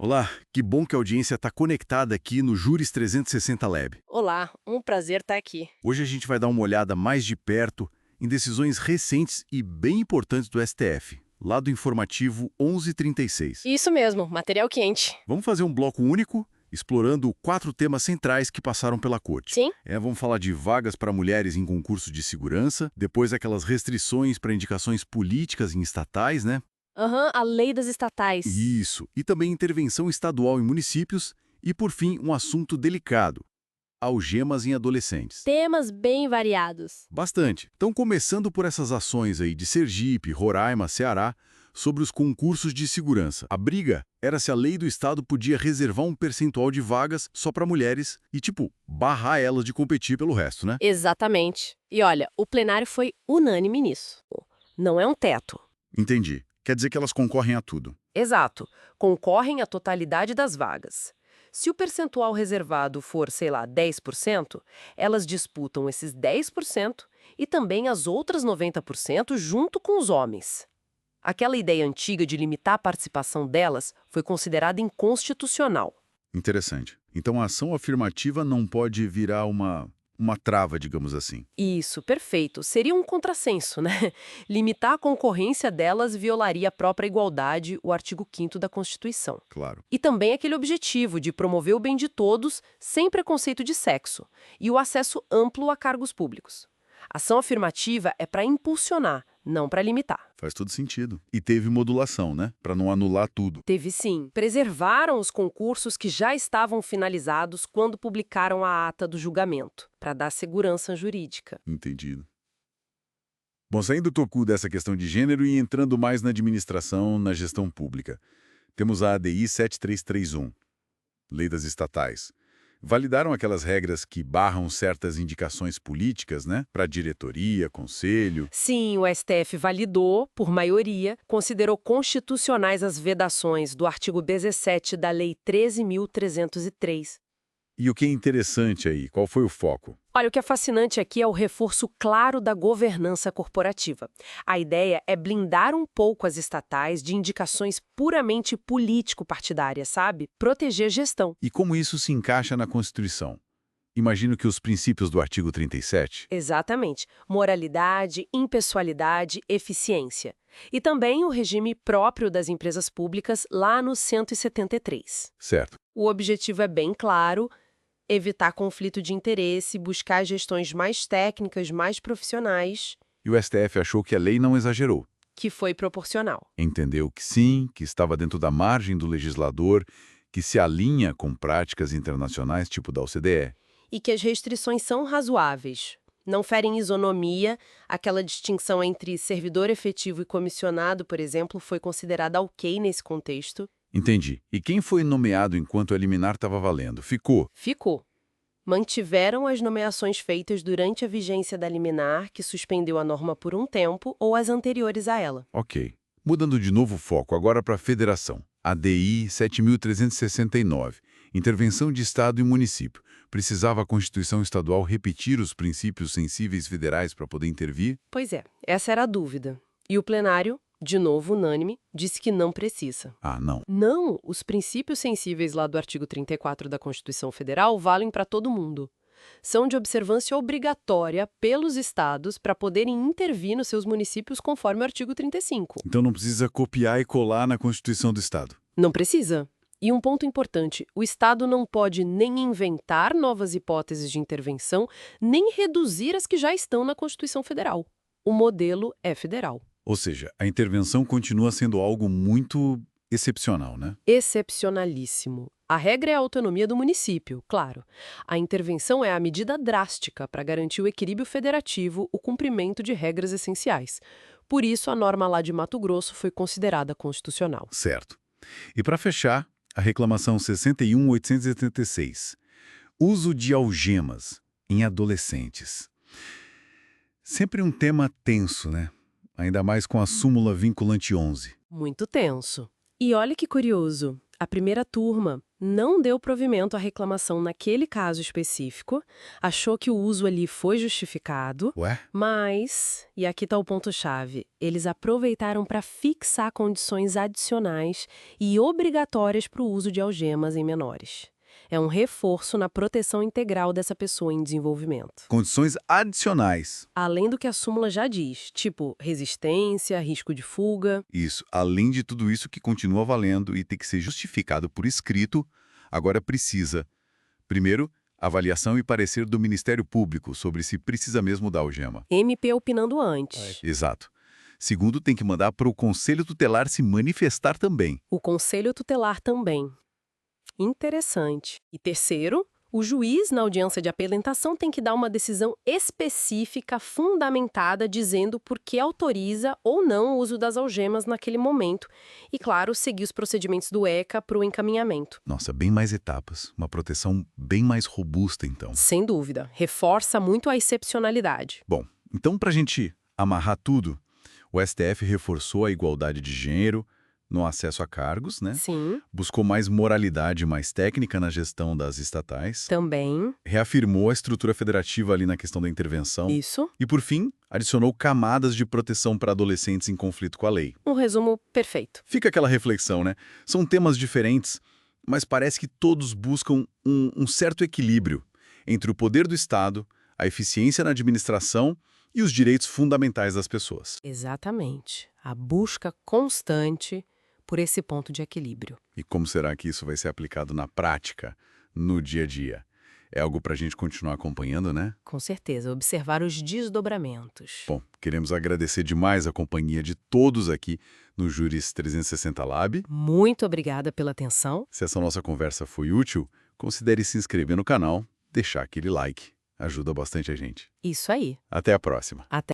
Olá, que bom que a audiência está conectada aqui no Júris 360 Lab. Olá, um prazer estar aqui. Hoje a gente vai dar uma olhada mais de perto em decisões recentes e bem importantes do STF, lá do informativo 1136. Isso mesmo, material quente. Vamos fazer um bloco único, explorando 4 temas centrais que passaram pela Corte. Sim? Vamos falar de vagas para mulheres em concurso de segurança, depois aquelas restrições para indicações políticas em estatais, né? Aham, a lei das estatais. Isso, e também intervenção estadual em municípios e, por fim, um assunto delicado, algemas em adolescentes. Temas bem variados. Bastante. Então, começando por essas ações aí de Sergipe, Roraima, Ceará, sobre os concursos de segurança. A briga era se a lei do estado podia reservar um percentual de vagas só para mulheres e, tipo, barrar elas de competir pelo resto, né? Exatamente. E olha, o plenário foi unânime nisso. Não é um teto. Entendi. Quer dizer que elas concorrem a tudo. Exato. Concorrem à totalidade das vagas. Se o percentual reservado for, sei lá, 10%, elas disputam esses 10% e também as outras 90% junto com os homens. Aquela ideia antiga de limitar a participação delas foi considerada inconstitucional. Interessante. Então, a ação afirmativa não pode virar uma trava, digamos assim. Isso, perfeito. Seria um contrassenso, né? Limitar a concorrência delas violaria a própria igualdade, o artigo 5º da Constituição. Claro. E também aquele objetivo de promover o bem de todos, sem preconceito de sexo, e o acesso amplo a cargos públicos. Ação afirmativa é para impulsionar, não para limitar. Faz todo sentido. E teve modulação, né? Para não anular tudo. Teve sim. Preservaram os concursos que já estavam finalizados quando publicaram a ata do julgamento, para dar segurança jurídica. Entendido. Bom, saindo do toku dessa questão de gênero e entrando mais na administração, na gestão pública. Temos a ADI 7331, Lei das Estatais. Validaram aquelas regras que barram certas indicações políticas, né? Para diretoria, conselho. Sim, o STF validou, por maioria, considerou constitucionais as vedações do artigo 17 da Lei 13.303. E o que é interessante aí? Qual foi o foco? Olha, o que é fascinante aqui é o reforço claro da governança corporativa. A ideia é blindar um pouco as estatais de indicações puramente político-partidárias, sabe? Proteger a gestão. E como isso se encaixa na Constituição? Imagino que os princípios do artigo 37. Exatamente. Moralidade, impessoalidade, eficiência. E também o regime próprio das empresas públicas lá no 173. Certo. O objetivo é bem claro: evitar conflito de interesse, buscar gestões mais técnicas, mais profissionais, E o STF achou que a lei não exagerou. que foi proporcional. Entendeu que sim, que estava dentro da margem do legislador, que se alinha com práticas internacionais tipo da OCDE. E que as restrições são razoáveis. Não ferem isonomia, aquela distinção entre servidor efetivo e comissionado, por exemplo, foi considerada ok nesse contexto. Entendi. E quem foi nomeado enquanto a liminar estava valendo? Ficou. Ficou. Mantiveram as nomeações feitas durante a vigência da liminar, que suspendeu a norma por um tempo, ou as anteriores a ela. Ok. Mudando de novo o foco, agora para a federação. ADI 7.369. Intervenção de Estado e município. Precisava a Constituição Estadual repetir os princípios sensíveis federais para poder intervir? Pois é, essa era a dúvida. E o plenário, de novo unânime, disse que não precisa. Ah, não. Não, os princípios sensíveis lá do artigo 34 da Constituição Federal valem para todo mundo. São de observância obrigatória pelos estados para poderem intervir nos seus municípios conforme o artigo 35. Então não precisa copiar e colar na Constituição do Estado. Não precisa. E um ponto importante, o Estado não pode nem inventar novas hipóteses de intervenção, nem reduzir as que já estão na Constituição Federal. O modelo é federal. Ou seja, a intervenção continua sendo algo muito excepcional, né? Excepcionalíssimo. A regra é a autonomia do município, claro. A intervenção é a medida drástica para garantir o equilíbrio federativo, o cumprimento de regras essenciais. Por isso, a norma lá de Mato Grosso foi considerada constitucional. Certo. E para fechar, a reclamação 61.886. Uso de algemas em adolescentes. Sempre um tema tenso, né? Ainda mais com a súmula vinculante 11. Muito tenso. E olha que curioso, a primeira turma, não deu provimento à reclamação naquele caso específico, achou que o uso ali foi justificado, Ué? mas, e aqui está o ponto-chave, eles aproveitaram para fixar condições adicionais e obrigatórias para o uso de algemas em menores. É um reforço na proteção integral dessa pessoa em desenvolvimento. Condições adicionais. Além do que a súmula já diz, tipo resistência, risco de fuga. Isso, além de tudo isso que continua valendo e tem que ser justificado por escrito, agora precisa, primeiro, avaliação e parecer do Ministério Público sobre se precisa mesmo da algema. MP opinando antes. Exato. Segundo, tem que mandar para o Conselho Tutelar se manifestar também. O Conselho Tutelar também. Interessante. E terceiro, o juiz, na audiência de apelentação, tem que dar uma decisão específica, fundamentada, dizendo por que autoriza ou não o uso das algemas naquele momento. E, claro, seguir os procedimentos do ECA para o encaminhamento. Nossa, bem mais etapas. Uma proteção bem mais robusta, então. Sem dúvida. Reforça muito a excepcionalidade. Bom, então para a gente amarrar tudo, o STF reforçou a igualdade de gênero no acesso a cargos, né? Sim, Buscou mais moralidade mais técnica na gestão das estatais. também. Reafirmou a estrutura federativa ali na questão da intervenção. Isso. E, por fim, adicionou camadas de proteção para adolescentes em conflito com a lei. Um resumo perfeito. Fica aquela reflexão, né? São temas diferentes, mas parece que todos buscam um certo equilíbrio entre o poder do Estado, a eficiência na administração e os direitos fundamentais das pessoas. Exatamente. A busca constante por esse ponto de equilíbrio. E como será que isso vai ser aplicado na prática, no dia a dia? É algo para a gente continuar acompanhando, né? Com certeza, observar os desdobramentos. Bom, queremos agradecer demais a companhia de todos aqui no Juris 360 Lab. Muito obrigada pela atenção. Se essa nossa conversa foi útil, considere se inscrever no canal, deixar aquele like. Ajuda bastante a gente. Isso aí. Até a próxima. Até